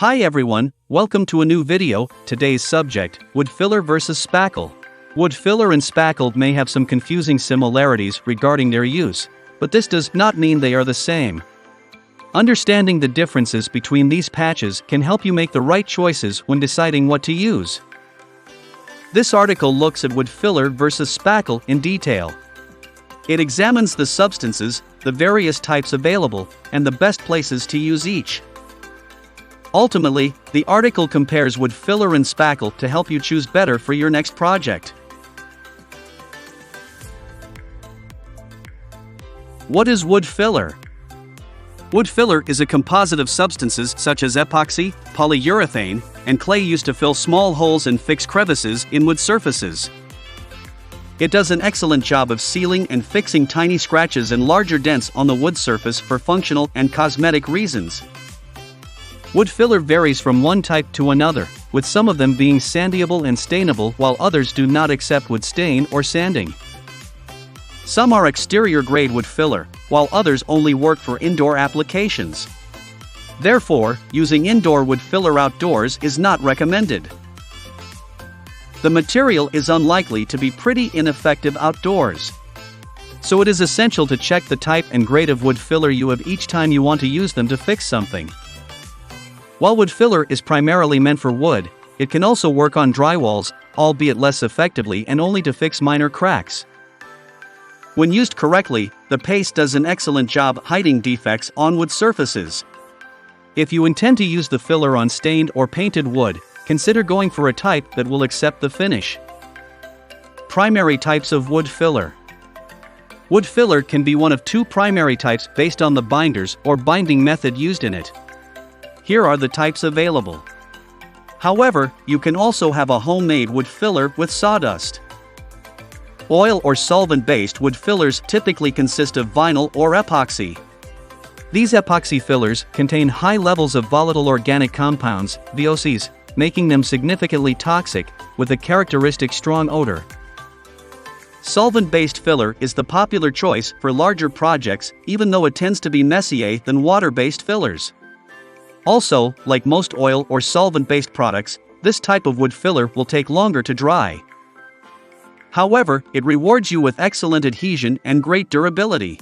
Hi everyone, welcome to a new video. Today's subject, wood filler versus spackle. Wood filler and spackle may have some confusing similarities regarding their use, but this does not mean they are the same. Understanding the differences between these patches can help you make the right choices when deciding what to use. This article looks at wood filler versus spackle in detail. It examines the substances, the various types available, and the best places to use each. Ultimately, the article compares wood filler and spackle to help you choose better for your next project. What is wood filler? Wood filler is a composite of substances such as epoxy, polyurethane, and clay used to fill small holes and fix crevices in wood surfaces. It does an excellent job of sealing and fixing tiny scratches and larger dents on the wood surface for functional and cosmetic reasons. Wood filler varies from one type to another, with some of them being sandable and stainable while others do not accept wood stain or sanding. Some are exterior-grade wood filler, while others only work for indoor applications. Therefore, using indoor wood filler outdoors is not recommended. The material is unlikely to be pretty ineffective outdoors. So it is essential to check the type and grade of wood filler you have each time you want to use them to fix something. While wood filler is primarily meant for wood, it can also work on drywalls, albeit less effectively and only to fix minor cracks. When used correctly, the paste does an excellent job hiding defects on wood surfaces. If you intend to use the filler on stained or painted wood, consider going for a type that will accept the finish. Primary types of wood filler. Wood filler can be one of two primary types based on the binders or binding method used in it. Here are the types available. However, you can also have a homemade wood filler with sawdust. Oil or solvent-based wood fillers typically consist of vinyl or epoxy. These epoxy fillers contain high levels of volatile organic compounds, VOCs, making them significantly toxic, with a characteristic strong odor. Solvent-based filler is the popular choice for larger projects, even though it tends to be messier than water-based fillers. Also, like most oil or solvent-based products, this type of wood filler will take longer to dry. However, it rewards you with excellent adhesion and great durability.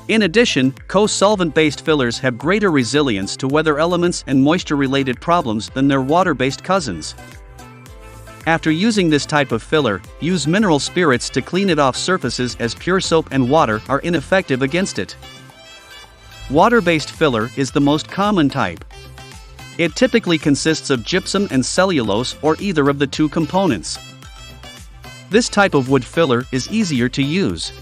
In addition, co-solvent-based fillers have greater resilience to weather elements and moisture-related problems than their water-based cousins. After using this type of filler, use mineral spirits to clean it off surfaces, as pure soap and water are ineffective against it. Water-based filler is the most common type. It typically consists of gypsum and cellulose or either of the two components. This type of wood filler is easier to use.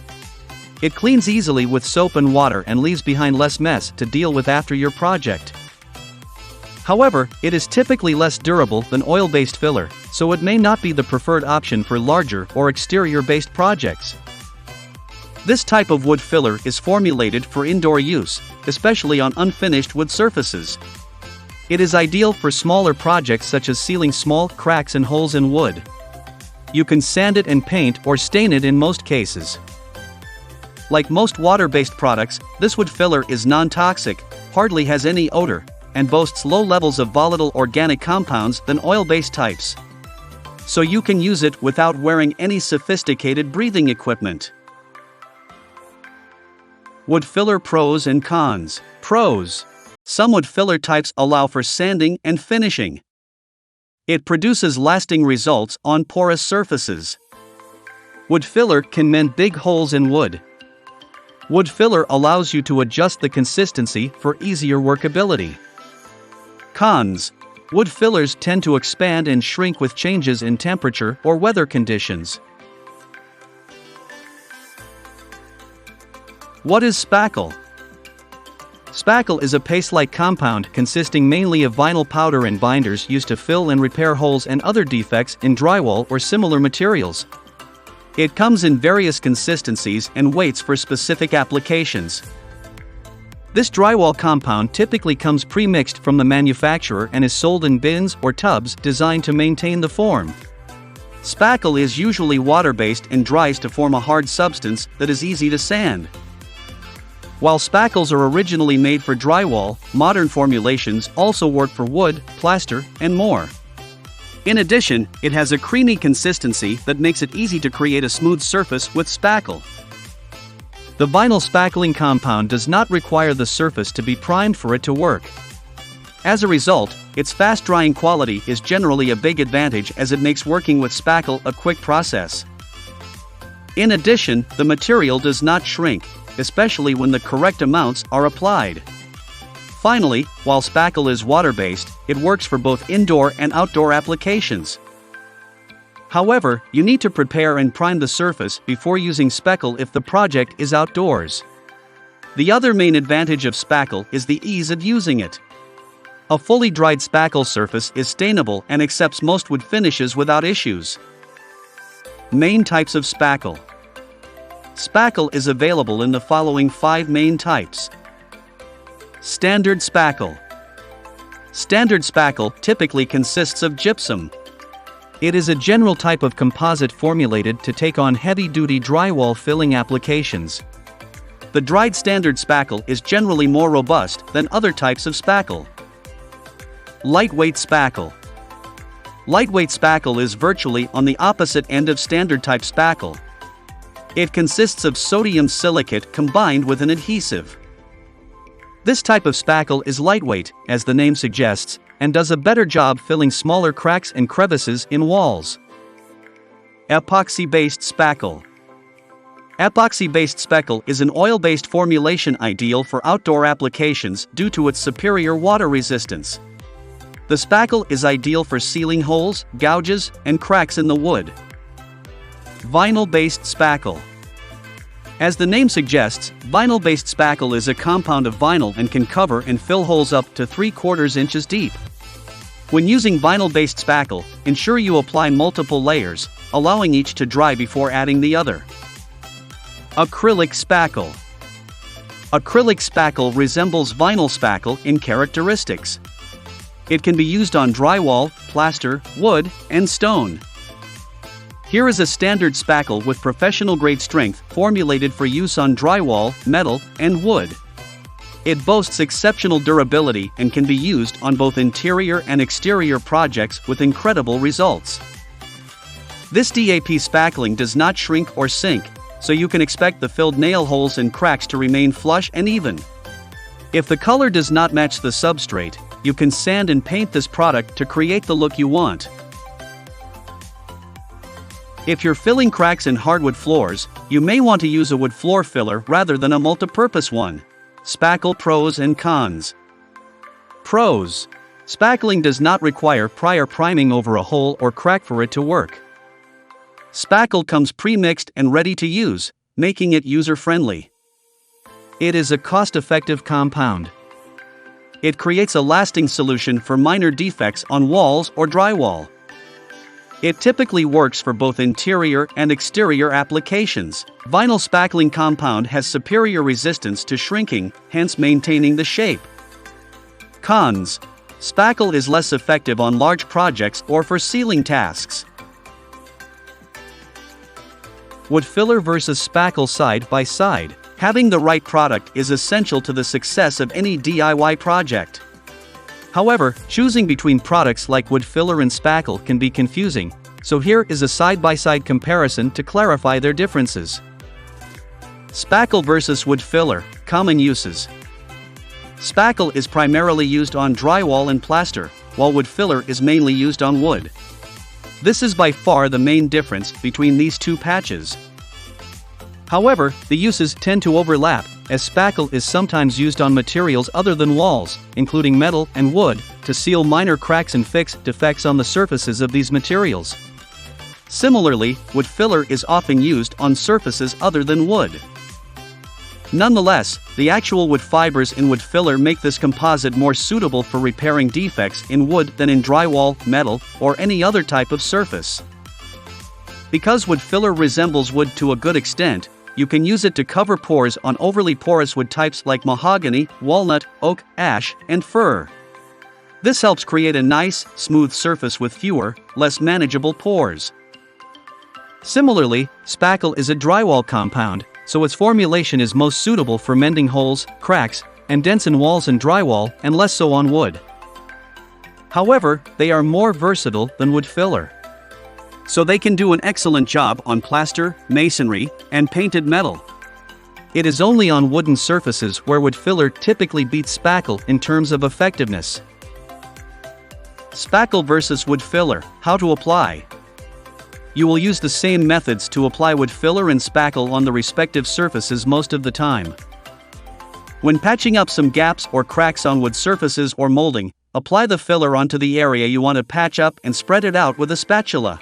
It cleans easily with soap and water and leaves behind less mess to deal with after your project. However, it is typically less durable than oil-based filler, so it may not be the preferred option for larger or exterior-based projects. This type of wood filler is formulated for indoor use, especially on unfinished wood surfaces. It is ideal for smaller projects such as sealing small cracks and holes in wood. You can sand it and paint or stain it in most cases. Like most water-based products, this wood filler is non-toxic, hardly has any odor, and boasts low levels of volatile organic compounds than oil-based types. So you can use it without wearing any sophisticated breathing equipment. Wood filler pros and cons. Pros. Some wood filler types allow for sanding and finishing. It produces lasting results on porous surfaces. Wood filler can mend big holes in wood. Wood filler allows you to adjust the consistency for easier workability. Cons. Wood fillers tend to expand and shrink with changes in temperature or weather conditions. What is spackle? Spackle is a paste-like compound consisting mainly of vinyl powder and binders used to fill and repair holes and other defects in drywall or similar materials. It comes in various consistencies and weights for specific applications. This drywall compound typically comes pre-mixed from the manufacturer and is sold in bins or tubs designed to maintain the form. Spackle is usually water-based and dries to form a hard substance that is easy to sand. While spackles are originally made for drywall, modern formulations also work for wood, plaster, and more. In addition, it has a creamy consistency that makes it easy to create a smooth surface with spackle. The vinyl spackling compound does not require the surface to be primed for it to work. As a result, its fast-drying quality is generally a big advantage as it makes working with spackle a quick process. In addition, the material does not shrink, especially when the correct amounts are applied. Finally, while spackle is water-based, it works for both indoor and outdoor applications. However, you need to prepare and prime the surface before using spackle if the project is outdoors. The other main advantage of spackle is the ease of using it. A fully dried spackle surface is stainable and accepts most wood finishes without issues. Main types of spackle. Spackle is available in the following 5 main types. Standard spackle. Standard spackle typically consists of gypsum. It is a general type of composite formulated to take on heavy-duty drywall filling applications. The dried standard spackle is generally more robust than other types of spackle. Lightweight spackle. Lightweight spackle is virtually on the opposite end of standard type spackle. It consists of sodium silicate combined with an adhesive. This type of spackle is lightweight, as the name suggests, and does a better job filling smaller cracks and crevices in walls. Epoxy-based spackle. Epoxy-based spackle is an oil-based formulation ideal for outdoor applications due to its superior water resistance. The spackle is ideal for sealing holes, gouges, and cracks in the wood. Vinyl-based spackle. As the name suggests, vinyl-based spackle is a compound of vinyl and can cover and fill holes up to 3/4 inches deep. When using vinyl-based spackle, ensure you apply multiple layers, allowing each to dry before adding the other. Acrylic spackle. Acrylic spackle resembles vinyl spackle in characteristics. It can be used on drywall, plaster, wood, and stone. Here is a standard spackle with professional-grade strength formulated for use on drywall, metal, and wood. It boasts exceptional durability and can be used on both interior and exterior projects with incredible results. This DAP spackling does not shrink or sink, so you can expect the filled nail holes and cracks to remain flush and even. If the color does not match the substrate, you can sand and paint this product to create the look you want. If you're filling cracks in hardwood floors, you may want to use a wood floor filler rather than a multi-purpose one. Spackle pros and cons. Pros. Spackling does not require prior priming over a hole or crack for it to work. Spackle comes pre-mixed and ready to use, making it user-friendly. It is a cost-effective compound. It creates a lasting solution for minor defects on walls or drywall. It typically works for both interior and exterior applications. Vinyl spackling compound has superior resistance to shrinking, hence maintaining the shape. Cons. Spackle is less effective on large projects or for sealing tasks. Wood filler versus spackle side by side. Having the right product is essential to the success of any DIY project. However, choosing between products like wood filler and spackle can be confusing, so here is a side-by-side comparison to clarify their differences. Spackle versus wood filler, common uses. Spackle is primarily used on drywall and plaster, while wood filler is mainly used on wood. This is by far the main difference between these two patches. However, the uses tend to overlap, as spackle is sometimes used on materials other than walls, including metal and wood, to seal minor cracks and fix defects on the surfaces of these materials. Similarly, wood filler is often used on surfaces other than wood. Nonetheless, the actual wood fibers in wood filler make this composite more suitable for repairing defects in wood than in drywall, metal, or any other type of surface. Because wood filler resembles wood to a good extent, you can use it to cover pores on overly porous wood types like mahogany, walnut, oak, ash, and fir. This helps create a nice, smooth surface with fewer, less manageable pores. Similarly, spackle is a drywall compound, so its formulation is most suitable for mending holes, cracks, and dents in walls and drywall, and less so on wood. However, they are more versatile than wood filler, so they can do an excellent job on plaster, masonry, and painted metal. It is only on wooden surfaces where wood filler typically beats spackle in terms of effectiveness. Spackle versus wood filler, how to apply. You will use the same methods to apply wood filler and spackle on the respective surfaces most of the time. When patching up some gaps or cracks on wood surfaces or molding, apply the filler onto the area you want to patch up and spread it out with a spatula.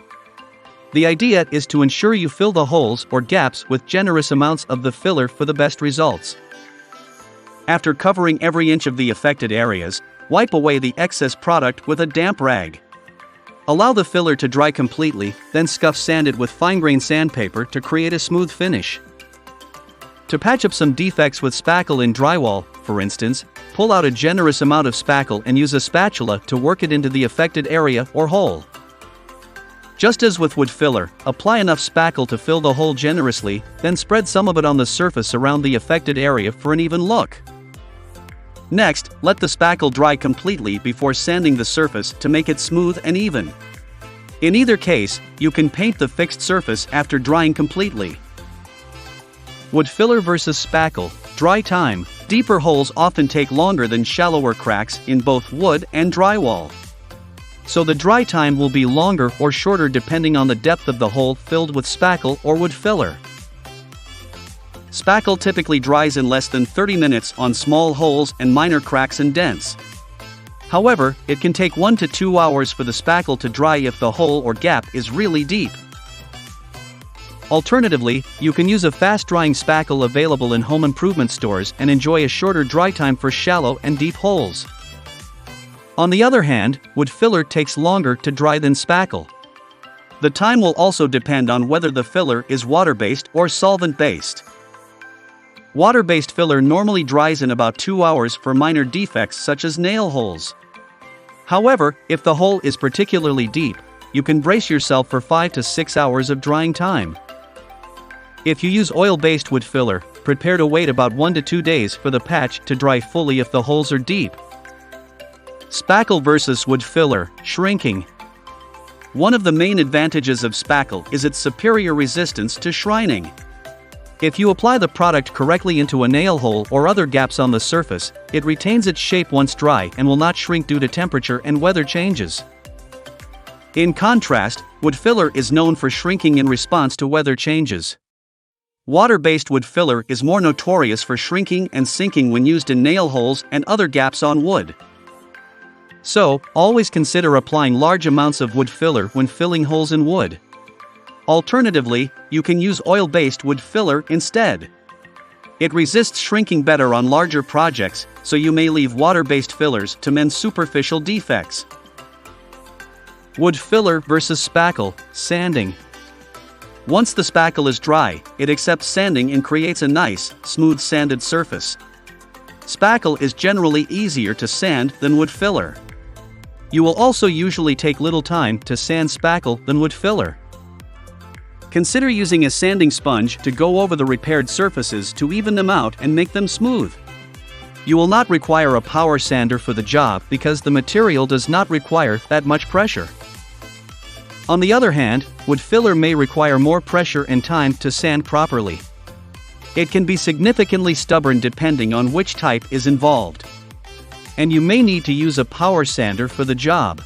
The idea is to ensure you fill the holes or gaps with generous amounts of the filler for the best results. After covering every inch of the affected areas, wipe away the excess product with a damp rag. Allow the filler to dry completely, then scuff sand it with fine-grained sandpaper to create a smooth finish. To patch up some defects with spackle in drywall, for instance, pull out a generous amount of spackle and use a spatula to work it into the affected area or hole. Just as with wood filler, apply enough spackle to fill the hole generously, then spread some of it on the surface around the affected area for an even look. Next, let the spackle dry completely before sanding the surface to make it smooth and even. In either case, you can paint the fixed surface after drying completely. Wood filler versus spackle, dry time. Deeper holes often take longer than shallower cracks in both wood and drywall, so the dry time will be longer or shorter depending on the depth of the hole filled with spackle or wood filler. Spackle typically dries in less than 30 minutes on small holes and minor cracks and dents. However, it can take 1 to 2 hours for the spackle to dry if the hole or gap is really deep. Alternatively, you can use a fast-drying spackle available in home improvement stores and enjoy a shorter dry time for shallow and deep holes. On the other hand, wood filler takes longer to dry than spackle. The time will also depend on whether the filler is water-based or solvent-based. Water-based filler normally dries in about 2 hours for minor defects such as nail holes. However, if the hole is particularly deep, you can brace yourself for 5 to 6 hours of drying time. If you use oil-based wood filler, prepare to wait about 1 to 2 days for the patch to dry fully if the holes are deep. Spackle versus wood filler, shrinking. One of the main advantages of spackle is its superior resistance to shrining. If you apply the product correctly into a nail hole or other gaps on the surface, it retains its shape once dry and will not shrink due to temperature and weather changes. In contrast, wood filler is known for shrinking in response to weather changes. Water-based wood filler is more notorious for shrinking and sinking when used in nail holes and other gaps on wood. So, always consider applying large amounts of wood filler when filling holes in wood. Alternatively, you can use oil-based wood filler instead. It resists shrinking better on larger projects, so you may leave water-based fillers to mend superficial defects. Wood filler versus spackle, sanding. Once the spackle is dry, it accepts sanding and creates a nice, smooth sanded surface. Spackle is generally easier to sand than wood filler. You will also usually take little time to sand spackle than wood filler. Consider using a sanding sponge to go over the repaired surfaces to even them out and make them smooth. You will not require a power sander for the job because the material does not require that much pressure. On the other hand, wood filler may require more pressure and time to sand properly. It can be significantly stubborn depending on which type is involved, and you may need to use a power sander for the job.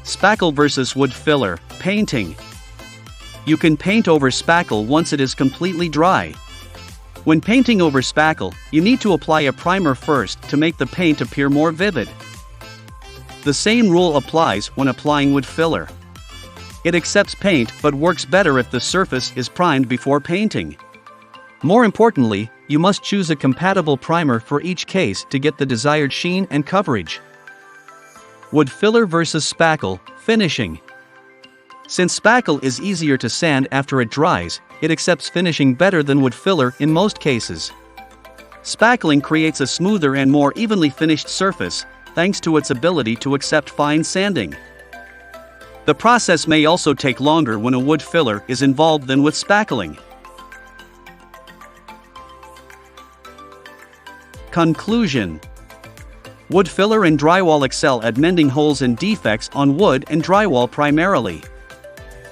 Spackle versus wood filler, painting. You can paint over spackle once it is completely dry. When painting over spackle, you need to apply a primer first to make the paint appear more vivid. The same rule applies when applying wood filler. It accepts paint but works better if the surface is primed before painting. More importantly, you must choose a compatible primer for each case to get the desired sheen and coverage. Wood filler versus spackle, finishing. Since spackle is easier to sand after it dries, it accepts finishing better than wood filler in most cases. Spackling creates a smoother and more evenly finished surface, thanks to its ability to accept fine sanding. The process may also take longer when a wood filler is involved than with spackling. Conclusion: wood filler and drywall excel at mending holes and defects on wood and drywall primarily.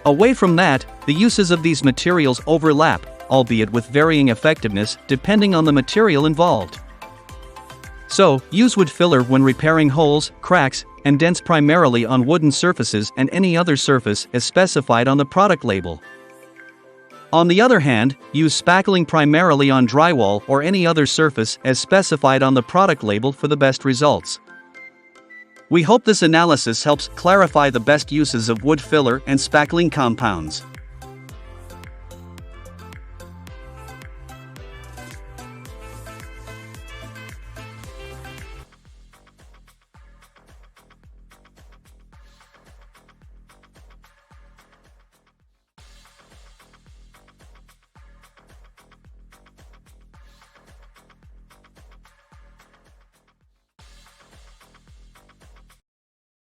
Away from that, the uses of these materials overlap, albeit with varying effectiveness depending on the material involved. So, use wood filler when repairing holes, cracks, and dents primarily on wooden surfaces and any other surface as specified on the product label. On the other hand, use spackling primarily on drywall or any other surface as specified on the product label for the best results. We hope this analysis helps clarify the best uses of wood filler and spackling compounds.